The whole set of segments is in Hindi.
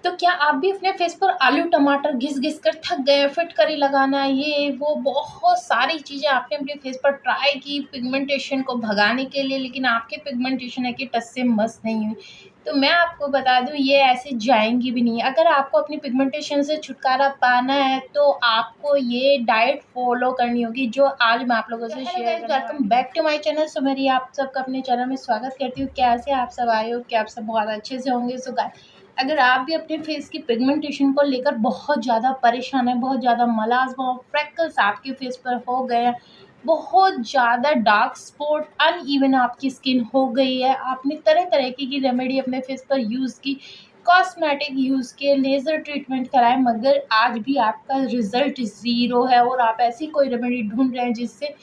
तो क्या आप भी अपने फेस पर आलू टमाटर घिस-घिस कर थक गए, फिटकरी लगाना ये वो बहुत सारी चीज़ें आपने अपने फेस पर ट्राई की पिगमेंटेशन को भगाने के लिए, लेकिन आपके पिगमेंटेशन है कि टस से मस नहीं हुई। तो मैं आपको बता दूँ ये ऐसे जाएँगी भी नहीं। अगर आपको अपनी पिगमेंटेशन से छुटकारा पाना है तो आपको ये डाइट फ़ॉलो करनी होगी जो आज मैं आप लोगों से शेयर करने वाली हूँ। Welcome back to my channel. So मेरी आप सबका अपने चैनल में स्वागत करती हूँ। कैसे आप सब आए हो? क्या आप सब बहुत अच्छे से होंगे? सो गाइस, अगर आप भी अपने फेस की पिगमेंटेशन को लेकर बहुत ज़्यादा परेशान हैं, बहुत ज़्यादा मलाज़मा फ्रेकल्स आपके फेस पर हो गए हैं, बहुत ज़्यादा डार्क स्पॉट अनइवन आपकी स्किन हो गई है, आपने तरह तरह की रेमेडी अपने फेस पर यूज़ की, कॉस्मेटिक यूज़ किए, लेज़र ट्रीटमेंट कराए, मगर आज भी आपका रिज़ल्ट ज़ीरो है और आप ऐसी कोई रेमेडी ढूंढ रहे हैं जिससे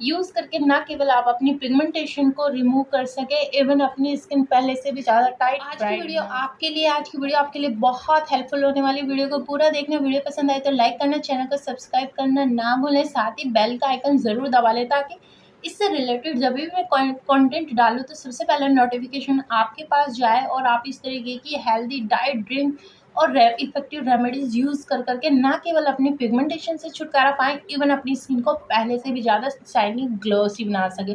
यूज़ करके ना केवल आप अपनी पिगमेंटेशन को रिमूव कर सकें, इवन अपनी स्किन पहले से भी ज़्यादा टाइट ब्राइट आज की वीडियो आपके लिए बहुत हेल्पफुल होने वाली। वीडियो को पूरा देखना। वीडियो पसंद आए तो लाइक करना, चैनल को सब्सक्राइब करना ना भूलें, साथ ही बेल का आइकन ज़रूर दबा लें ताकि इससे रिलेटेड जब भी मैं कंटेंट डालूँ तो सबसे पहले नोटिफिकेशन आपके पास जाए और आप इस तरीके की हेल्दी डाइट ड्रिंक और इफेक्टिव रेमेडीज यूज़ कर करके ना केवल अपनी पिगमेंटेशन से छुटकारा पाएँ, इवन अपनी स्किन को पहले से भी ज़्यादा शाइनी ग्लोसी बना सके।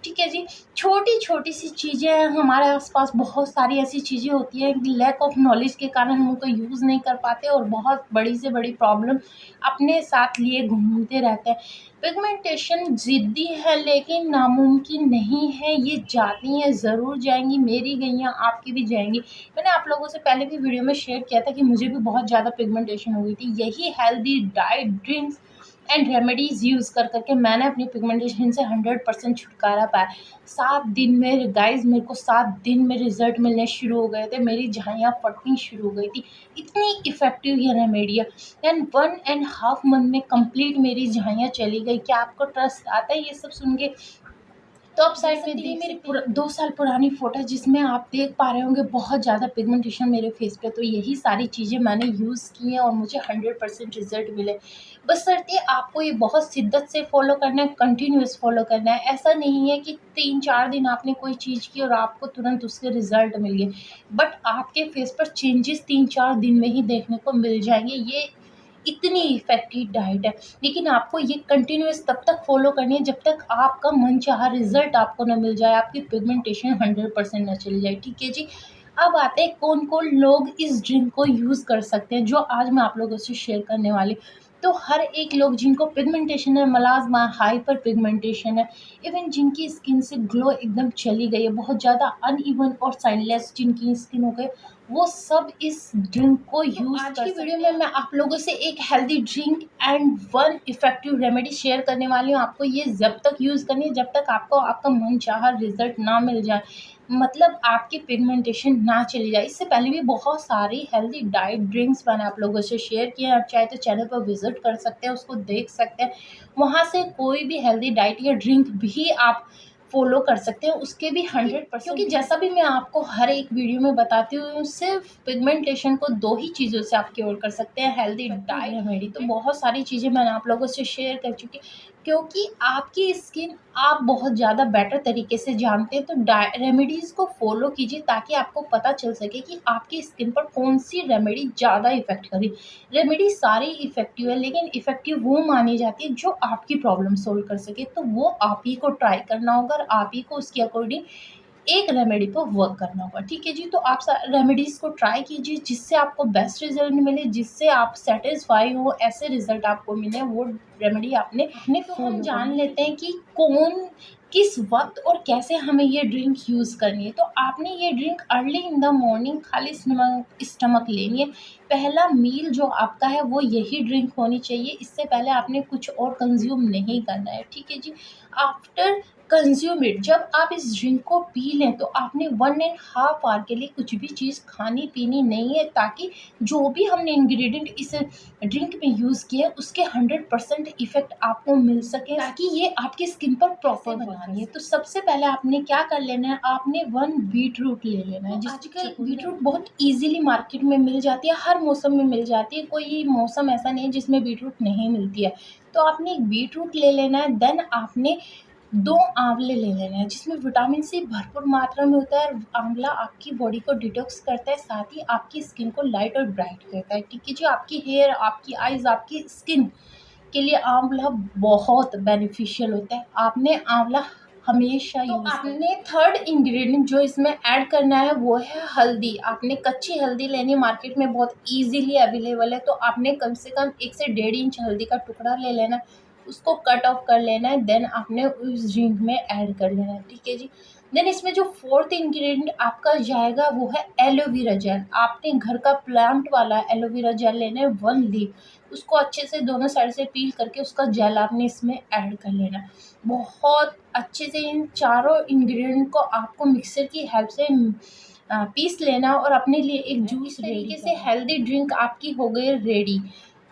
ठीक है जी, छोटी छोटी सी चीज़ें हैं, हमारे आसपास बहुत सारी ऐसी चीज़ें होती हैं कि लैक ऑफ नॉलेज के कारण हम उनको यूज़ नहीं कर पाते और बहुत बड़ी से बड़ी प्रॉब्लम अपने साथ लिए घूमते रहते हैं। पिगमेंटेशन ज़िद्दी है लेकिन नामुमकिन नहीं है, ये जाती हैं ज़रूर जाएंगी, मेरी गईयाँ आपकी भी जाएंगी। मैंने आप लोगों से पहले भी वीडियो में शेयर किया था कि मुझे भी बहुत ज़्यादा पिगमेंटेशन हो गई थी। यही healthy diet drinks and remedies use कर करके मैंने अपनी पिगमेंटेशन से 100% छुटकारा पाया। 7 दिन में गाइज़ मेरे को 7 दिन में रिज़ल्ट मिलने शुरू हो गए थे, मेरी झाइयाँ फटनी शुरू हो गई थी। इतनी इफ़ेक्टिव ये रेमेडी है एंड 1 एंड हाफ मंथ में कंप्लीट मेरी झाइयाँ चली गई। क्या आपको ट्रस्ट आता है ये सब सुन के? तो आप साइड में देख मेरी 2 साल पुरानी फ़ोटो है जिसमें आप देख पा रहे होंगे बहुत ज़्यादा पिगमेंटेशन मेरे फेस पे। तो यही सारी चीज़ें मैंने यूज़ की हैं और मुझे 100% रिज़ल्ट मिले। बशर्ते आपको ये बहुत शिद्दत से फ़ॉलो करना है, कंटिन्यूअस फ़ॉलो करना है। ऐसा नहीं है कि 3-4 दिन आपने कोई चीज़ की और आपको तुरंत उसके रिज़ल्ट मिल गए। बट आपके फेस पर चेंजेस 3-4 दिन में ही देखने को मिल जाएँगे। ये इतनी इफ़ेक्टिव डाइट है, लेकिन आपको ये कंटिन्यूअस तब तक फ़ॉलो करनी है जब तक आपका मनचाहा रिज़ल्ट आपको ना मिल जाए, आपकी पिगमेंटेशन 100% ना चली जाए। ठीक है जी। अब आते हैं कौन-कौन लोग इस ड्रिंक को यूज़ कर सकते हैं, जो आज मैं आप लोगों से शेयर करने वाली। तो हर एक लोग जिनको पिगमेंटेशन है, मलाज़मा, हाइपर पिगमेंटेशन है, इवन जिनकी स्किन से ग्लो एकदम चली गई है, बहुत ज़्यादा अनइवन और साइनलेस जिनकी स्किन हो गई, वो सब इस ड्रिंक को यूज़ कर सकते हैं। आज की वीडियो में मैं आप लोगों से एक healthy drink and 1 effective remedy share करने वाली हूँ। आपको ये जब तक यूज़ करनी है जब तक आपको आपका मनचाहा रिज़ल्ट ना मिल जाए, मतलब आपकी पिगमेंटेशन ना चली जाए। इससे पहले भी बहुत सारी हेल्दी डाइट ड्रिंक्स मैंने आप लोगों से शेयर किए हैं। आप चाहे तो चैनल पर विज़िट कर सकते हैं, उसको देख सकते हैं। वहाँ से कोई भी हेल्दी डाइट या ड्रिंक भी आप फ़ॉलो कर सकते हैं, उसके भी 100% क्योंकि जैसा भी मैं आपको हर एक वीडियो में बताती हूँ, सिर्फ पिगमेंटेशन को 2 ही चीज़ों से आप क्योर कर सकते हैं, हेल्दी डाइट, रेमेडी। तो बहुत सारी चीज़ें मैंने आप लोगों से शेयर कर चुकी, क्योंकि आपकी स्किन आप बहुत ज़्यादा बेटर तरीके से जानते हैं। तो रेमेडीज़ को फ़ॉलो कीजिए ताकि आपको पता चल सके कि आपकी स्किन पर कौन-सी रेमेडी ज़्यादा इफ़ेक्ट करे। रेमेडी सारी इफ़ेक्टिव है, लेकिन इफ़ेक्टिव वो मानी जाती है जो आपकी प्रॉब्लम सॉल्व कर सके। तो वो आप ही को ट्राई करना होगा और आप ही को उसके अकॉर्डिंग एक रेमेडी पर वर्क करना होगा। ठीक है जी, तो आप रेमेडीज़ को ट्राई कीजिए जिससे आपको बेस्ट रिजल्ट मिले, जिससे आप सेटिस्फाई हो, ऐसे रिजल्ट आपको मिले, वो रेमेडी आपने तो हम जान लेते हैं कि कौन किस वक्त और कैसे हमें ये ड्रिंक यूज़ करनी है। तो आपने ये drink early in the morning खाली स्टमक लेनी है। पहला मील जो आपका है वो यही ड्रिंक होनी चाहिए, इससे पहले आपने कुछ और कंज्यूम नहीं करना है। ठीक है जी। आफ्टर कंज्यूम इट, जब आप इस ड्रिंक को पी लें तो आपने 1 एंड हाफ आवर के लिए कुछ भी चीज़ खानी पीनी नहीं है, ताकि जो भी हमने इंग्रेडिएंट इस ड्रिंक में यूज़ किया है उसके 100% इफ़ेक्ट आपको मिल सके, ताकि ये आपकी स्किन पर प्रॉपर बनानी है। तो सबसे पहले आपने क्या कर लेना है, आपने 1 बीट रूट ले लेना है। आजकल बीट रूट बहुत ईज़िली मार्केट में मिल जाती है, हर मौसम में मिल जाती है, कोई मौसम ऐसा नहीं है जिसमें बीट रूट नहीं मिलती है। तो आपने एक बीट रूट ले लेना है। देन आपने 2 आंवले ले लेने हैं जिसमें विटामिन सी भरपूर मात्रा में होता है और आंवला आपकी बॉडी को डिटॉक्स करता है, साथ ही आपकी स्किन को लाइट और ब्राइट करता है। ठीक है जी, आपकी हेयर, आपकी आइज़, आपकी स्किन के लिए आंवला बहुत बेनिफिशियल होता है। आपने आंवला हमेशा यूज़ आपने थर्ड इंग्रेडिएंट जो इसमें ऐड करना है वो है हल्दी। आपने कच्ची हल्दी लेनी है, मार्केट में बहुत ईज़िली अवेलेबल है। तो आपने कम से कम 1 से 1.5 इंच हल्दी का टुकड़ा ले लेना है, उसको कट ऑफ कर लेना है, देन आपने उस ड्रिंक में ऐड कर लेना है। ठीक है जी। देन इसमें जो फोर्थ इंग्रेडिएंट आपका जाएगा वो है एलोवेरा जेल। आपने घर का प्लांट वाला एलोवेरा जेल लेना है 1 लीफ, उसको अच्छे से दोनों साइड से पील करके उसका जेल आपने इसमें ऐड कर लेना है। बहुत अच्छे से इन चारों इंग्रेडिएंट को आपको मिक्सर की हेल्प से पीस लेना और अपने लिए एक जूस तरीके से हेल्दी ड्रिंक आपकी हो गई रेडी।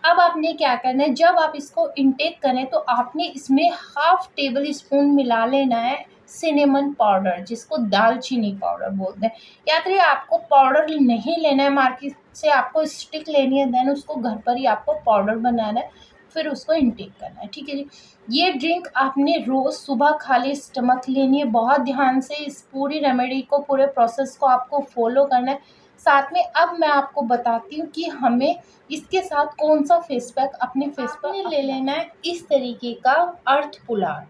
अब आपने क्या करना है, जब आप इसको इनटेक करें तो आपने इसमें हाफ टेबल स्पून मिला लेना है सिनेमन पाउडर, जिसको दालचीनी पाउडर बोलते हैं। याद रखिए आपको पाउडर नहीं लेना है मार्केट से, आपको स्टिक लेनी है, देन उसको घर पर ही आपको पाउडर बनाना है, फिर उसको इनटेक करना है। ठीक है जी। ये ड्रिंक आपने रोज़ सुबह खाली स्टमक लेनी है। बहुत ध्यान से इस पूरी रेमेडी को, पूरे प्रोसेस को आपको फॉलो करना है। साथ में अब मैं आपको बताती हूँ कि हमें इसके साथ कौन सा फेस पैक अपने फेस पर ले लेना है। इस तरीके का अर्थ पुलाव,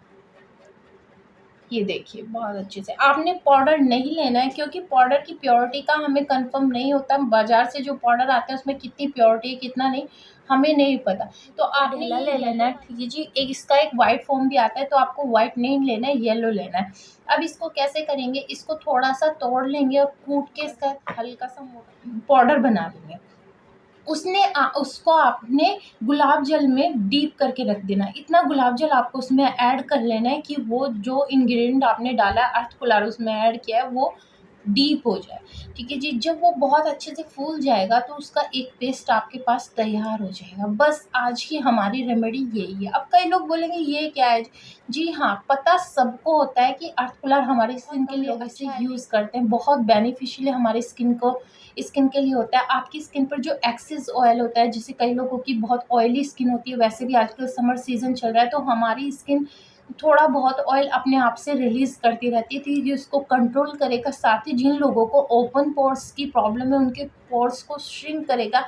ये देखिए बहुत अच्छे से। आपने पाउडर नहीं लेना है क्योंकि पाउडर की प्योरिटी का हमें कंफर्म नहीं होता। बाजार से जो पाउडर आते हैं उसमें कितनी प्योरिटी है कितना नहीं हमें नहीं पता, तो आपने ये ले लेना है। ठीक है जी। एक इसका एक वाइट फॉर्म भी आता है, तो आपको वाइट नहीं लेना है, येलो लेना है। अब इसको कैसे करेंगे, इसको थोड़ा सा तोड़ लेंगे और कूट के इसका हल्का सा पाउडर बना लेंगे। उसको आपने गुलाब जल में डीप करके रख देना। इतना गुलाब जल आपको उसमें ऐड कर लेना है कि वो जो इंग्रेडिएंट आपने डाला है अर्थ कलर उसमें ऐड किया है वो डीप हो जाए। ठीक है जी। जब वो बहुत अच्छे से फूल जाएगा तो उसका एक पेस्ट आपके पास तैयार हो जाएगा। बस आज की हमारी रेमेडी यही है। अब कई लोग बोलेंगे ये क्या है। जी हाँ, पता सबको होता है कि अर्थ कलर हमारी स्किन के लिए इसे यूज़ करते हैं, बहुत बेनिफिशियल है हमारी स्किन के लिए होता है। आपकी स्किन पर जो एक्सेस ऑयल होता है, जैसे कई लोगों की बहुत ऑयली स्किन होती है, वैसे भी आजकल समर सीजन चल रहा है तो हमारी स्किन थोड़ा बहुत ऑयल अपने आप से रिलीज़ करती रहती है, तो ये उसको कंट्रोल करेगा। साथ ही जिन लोगों को ओपन पोर्स की प्रॉब्लम है उनके पोर्स को श्रिंक करेगा।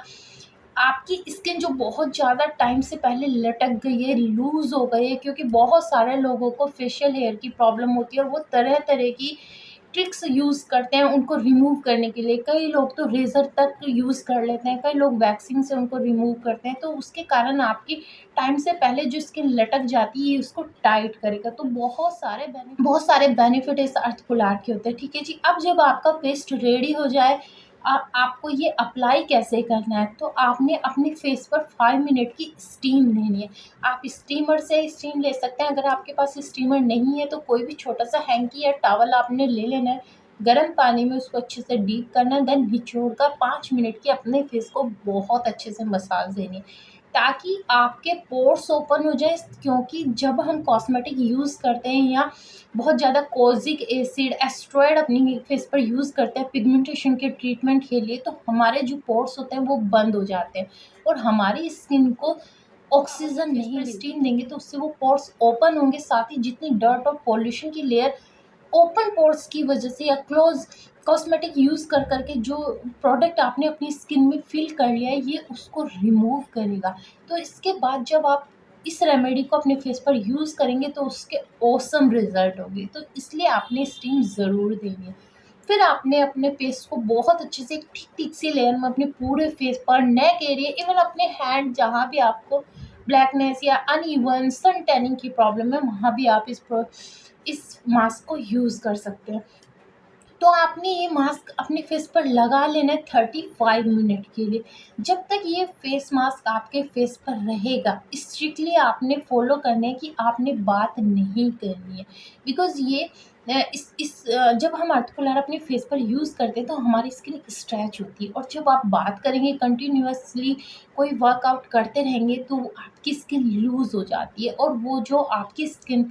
आपकी स्किन जो बहुत ज़्यादा टाइम से पहले लटक गई है, लूज़ हो गई है, क्योंकि बहुत सारे लोगों को फेशियल हेयर की प्रॉब्लम होती है और वो तरह तरह की ट्रिक्स यूज़ करते हैं उनको रिमूव करने के लिए। कई लोग तो रेज़र तक यूज़ कर लेते हैं, कई लोग वैक्सिंग से उनको रिमूव करते हैं, तो उसके कारण आपकी टाइम से पहले जो स्किन लटक जाती है उसको टाइट करेगा। तो बहुत सारे बेनिफिट इस अर्थ पुलार के होते हैं। ठीक है जी। अब जब आपका पेस्ट रेडी हो जाए, आपको ये अप्लाई कैसे करना है, तो आपने अपने फेस पर 5 मिनट की स्टीम लेनी है। आप स्टीमर से स्टीम ले सकते हैं, अगर आपके पास स्टीमर नहीं है तो कोई भी छोटा सा हैंकी या टॉवल आपने ले लेना है, गर्म पानी में उसको अच्छे से डीप करना है, देन निचोड़ कर 5 मिनट की अपने फेस को बहुत अच्छे से मसाज देनी है, ताकि आपके पोर्स ओपन हो जाए। क्योंकि जब हम कॉस्मेटिक यूज़ करते हैं या बहुत ज़्यादा कोजिक एसिड, एस्टेरॉयड अपनी फेस पर यूज़ करते हैं पिगमेंटेशन के ट्रीटमेंट के लिए, तो हमारे जो पोर्स होते हैं वो बंद हो जाते हैं और हमारी स्किन को ऑक्सीजन नहीं, स्टीम देंगे तो उससे वो पोर्स ओपन होंगे। साथ ही जितनी डर्ट और पॉल्यूशन की लेयर ओपन पोर्स की वजह से या क्लोज कॉस्मेटिक यूज़ कर करके जो प्रोडक्ट आपने अपनी स्किन में फिल कर लिया है, ये उसको रिमूव करेगा। तो इसके बाद जब आप इस रेमेडी को अपने फेस पर यूज़ करेंगे तो उसके ऑसम रिजल्ट होंगे। तो इसलिए आपने स्टीम ज़रूर देनी है। फिर आपने अपने फेस को बहुत अच्छे से ठीक ठीक सी लेयर में अपने पूरे फेस पर, नेक एरिया, इवन अपने हैंड, जहाँ भी आपको ब्लैकनेस या अनइवन सन टैनिंग की प्रॉब्लम है वहाँ भी आप इस मास्क को यूज़ कर सकते हैं। तो आपने ये मास्क अपने फेस पर लगा लेना है 35 मिनट के लिए। जब तक ये फेस मास्क आपके फेस पर रहेगा, स्ट्रिक्टली आपने फॉलो करना है कि आपने बात नहीं करनी है। बिकॉज़ ये जब हम आर्टिकुलर अपने फेस पर यूज़ करते हैं तो हमारी स्किन स्ट्रेच होती है, और जब आप बात करेंगे कंटिन्यूअसली, कोई वर्कआउट करते रहेंगे, तो आपकी स्किन लूज़ हो जाती है और वो जो आपकी स्किन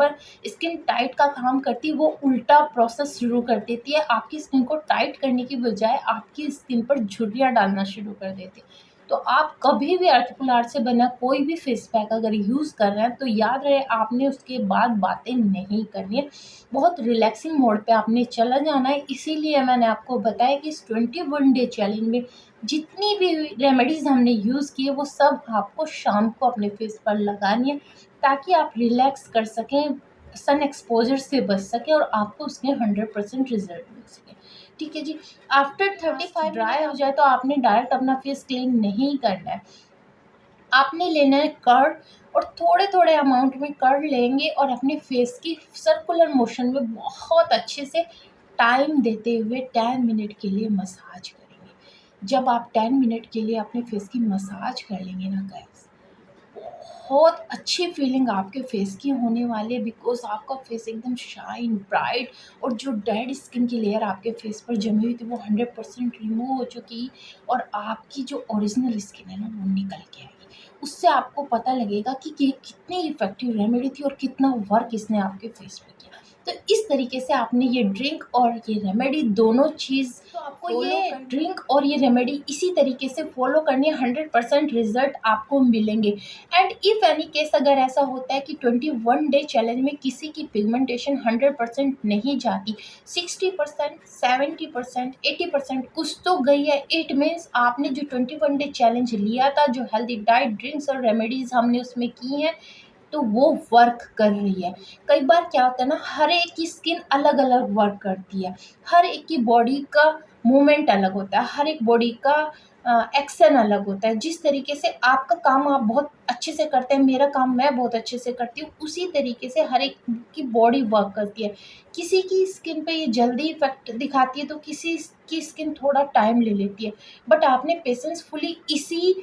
टाइट का काम करती है वो उल्टा प्रोसेस शुरू कर देती है। आपकी स्किन को टाइट करने की बजाय आपकी स्किन पर झुर्रियाँ डालना शुरू कर देती है। तो आप कभी भी अर्थिपुलार से बना कोई भी फेस पैक अगर यूज़ कर रहे हैं तो याद रहे आपने उसके बाद बातें नहीं करनी है, बहुत रिलैक्सिंग मोड पे आपने चला जाना है। इसीलिए मैंने आपको बताया कि इस 21 डे चैलेंज में जितनी भी रेमेडीज़ हमने यूज़ की है वो सब आपको शाम को अपने फेस पर लगानी है, ताकि आप रिलैक्स कर सकें, सन एक्सपोजर से बच सकें और आपको उसके 100% रिजल्ट मिल सके। ठीक है जी। आफ्टर 35 ड्राई हो जाए तो आपने डायरेक्ट अपना फेस क्लीन नहीं करना है, आपने लेना है कर्ड, और थोड़े थोड़े अमाउंट में कर्ड लेंगे और अपने फेस की सर्कुलर मोशन में बहुत अच्छे से टाइम देते हुए 10 मिनट के लिए मसाज करेंगे। जब आप 10 मिनट के लिए अपने फेस की मसाज कर लेंगे ना गाइस, बहुत अच्छी फीलिंग आपके फेस की होने वाली है, बिकॉज आपका फेस एकदम शाइन ब्राइट, और जो डेड स्किन की लेयर आपके फेस पर जमी हुई थी वो 100% रिमूव हो चुकी, और आपकी जो ओरिजिनल स्किन है ना वो निकल के आएगी। उससे आपको पता लगेगा कि कितनी इफेक्टिव रेमेडी थी और कितना वर्क इसने आपके फेस पे किया। तो इस तरीके से आपने ये ड्रिंक और ये रेमेडी दोनों चीज़, तो आपको ये ड्रिंक और ये रेमेडी इसी तरीके से फॉलो करनी है, 100% रिजल्ट आपको मिलेंगे। एंड इफ़ एनी केस अगर ऐसा होता है कि 21 डे चैलेंज में किसी की पिगमेंटेशन 100% नहीं जाती, 60%, 70%, 80% कुछ तो गई है, इट मीन्स आपने जो 21 डे चैलेंज लिया था, जो हेल्दी डाइट, ड्रिंक्स और रेमेडीज़ हमने उसमें की हैं, तो वो वर्क कर रही है। कई बार क्या होता है ना, हर एक की स्किन अलग अलग वर्क करती है, हर एक की बॉडी का मूवमेंट अलग होता है, हर एक बॉडी का एक्शन अलग होता है। जिस तरीके से आपका काम आप बहुत अच्छे से करते हैं, मेरा काम मैं बहुत अच्छे से करती हूँ, उसी तरीके से हर एक की बॉडी वर्क करती है। किसी की स्किन पे ये जल्दी इफेक्ट दिखाती है तो किसी की स्किन थोड़ा टाइम ले लेती है, बट आपने पेशेंसफुली इसी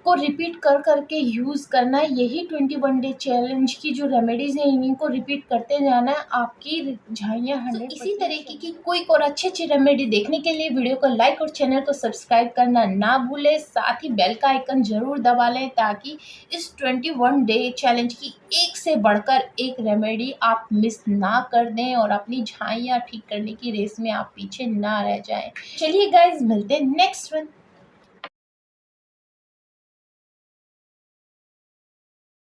को रिपीट कर करके यूज़ करना है। यही 21 डे चैलेंज की जो रेमेडीज़ हैं इन्हीं को रिपीट करते जाना है, आपकी झाइयाँ 100%। इसी तरीके की कोई और अच्छी रेमेडी देखने के लिए वीडियो को लाइक और चैनल को सब्सक्राइब करना ना भूलें, साथ ही बेल का आइकन ज़रूर दबा लें, ताकि इस 21 डे चैलेंज की एक से बढ़कर एक रेमेडी आप मिस ना कर दें और अपनी झाइयाँ ठीक करने की रेस में आप पीछे ना रह जाएं। चलिए गाइज, मिलते हैं नेक्स्ट वन।